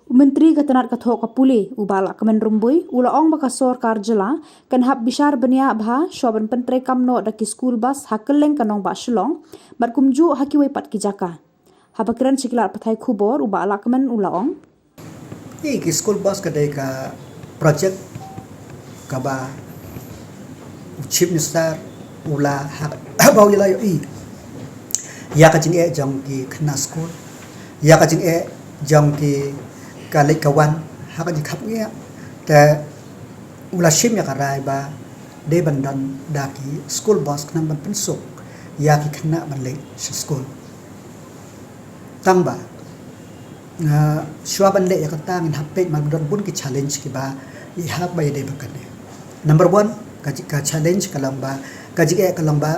Menteri Ketenaga Kathok Kapuli ubala kemen rumbui ula ong bakasor karjela kan hab bishar benia bha shoban pentre kamno daki school bus hakeleng kanong ba shilong bat kumju hakiwe pat kijaka habakiran siklar pathai khubor ubala kemen ula ong ki school bus kadai ka project ka ba chief minister ula bau yala i ya ka jing e jong ki khna school ya ka jing e jong ki ka lek kawan ha ka ji khap nge ta ula shim ya ka rai ba de bandan da ki school bus khnam ban pensuk ya ki khna ban le school tang ba shwa ban le ya ka tang in happe man don bun ki challenge ki ba I hak ba de bakan number 1 ka challenge kalamba ka ji e kalamba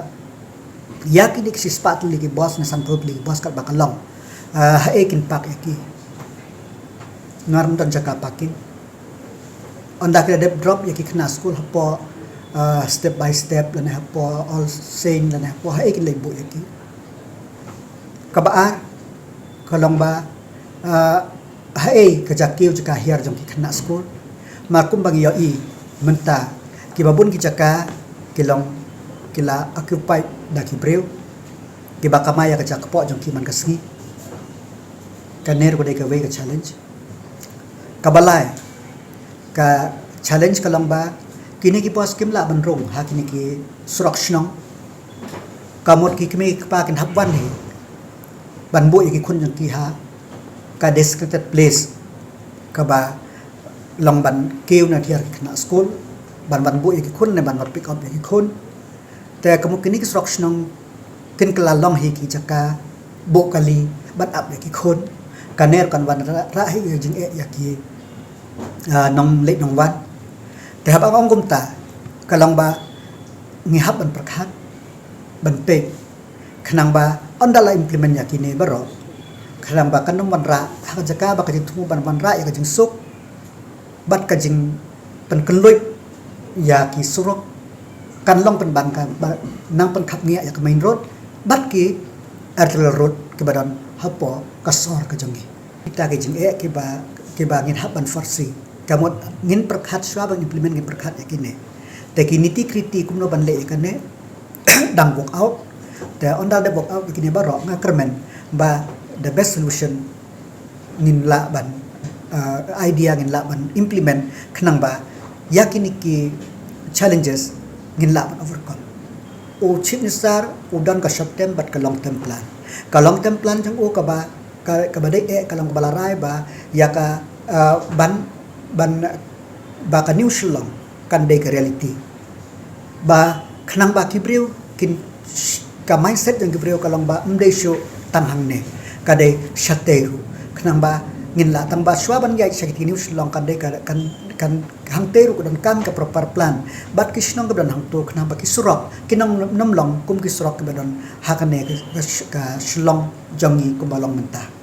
ya ki dik si spat li ki boss na santup li boss ka ba kalong ha ekin pak ki ngaram dan jaka pakin onda kira dep drop ya ki khna school hapo step by step lan hapo all saying lan hapo ha ekin lebu ya ki kabaar kalong ba ha ka jakiu jaka hiar jong ki khna school makum bang yo I menta ki babun ki jaka kilong kila occupy da ki breu ki bakamaya ka jakpo jong ki man kasngi kaner ko de ka we ka challenge kabalai ka challenge kalong ba kini ki pos kimla banrong ha kini ki surakshnon kamot ki kmi pa kin habwan he banbo ki khun jong ki ha ka designated place ka ba long ban keu na thiar khna school ban bu ki khun ne ban pick up ki khun te kamu kini ki surakshnon kin kala long he ki jaka bo kali ban up ki khun kaner kan wan ra hi jing e ya ki nong le nong wan te hab ong gum ta kalong ba ngi hab ban prakhat ban pe khnang ba ondala implement ya ki ne baro khnang ba kanong ban ra ha jaka ba ka jing thu ban ra ya ka jing suk bat ka jing pen kelui ya ki surok kan long pen ban ka nang pen khap ngia ya ka main road bat ki arterial road ke badan hapo kasor ka jongi kita ke jing e ke ba ngin haban farsi kamot ngin prakhat swa bang implement ngin prakhat ya kine te kiniti kriti kumno ban le kane dang walk out te onda de walk out kine ba ro nga kermen ba the best solution ngin la ban idea ngin la ban implement khnang ba yakini ki challenges ngin la ban overcome o chief minister udan ka short term but ka long term plan ka long term plan jang o ka ba de e ka long balarai ba ya ka ban ba ka new shillong kan de ka reality ba khnang ba ki breu kin ka mindset jang ki breu ka long ba mde sho tang hang ne ka de shateru khnang ba ngin la tang ba shwa ban yai sakiti new shillong kan de kan hang teru dan kan ka proper plan bat ki shnong dan hang to khnang ba ki surok kinong namlong kum ki surok ka don hakane ka shillong jongi kumbalong mentah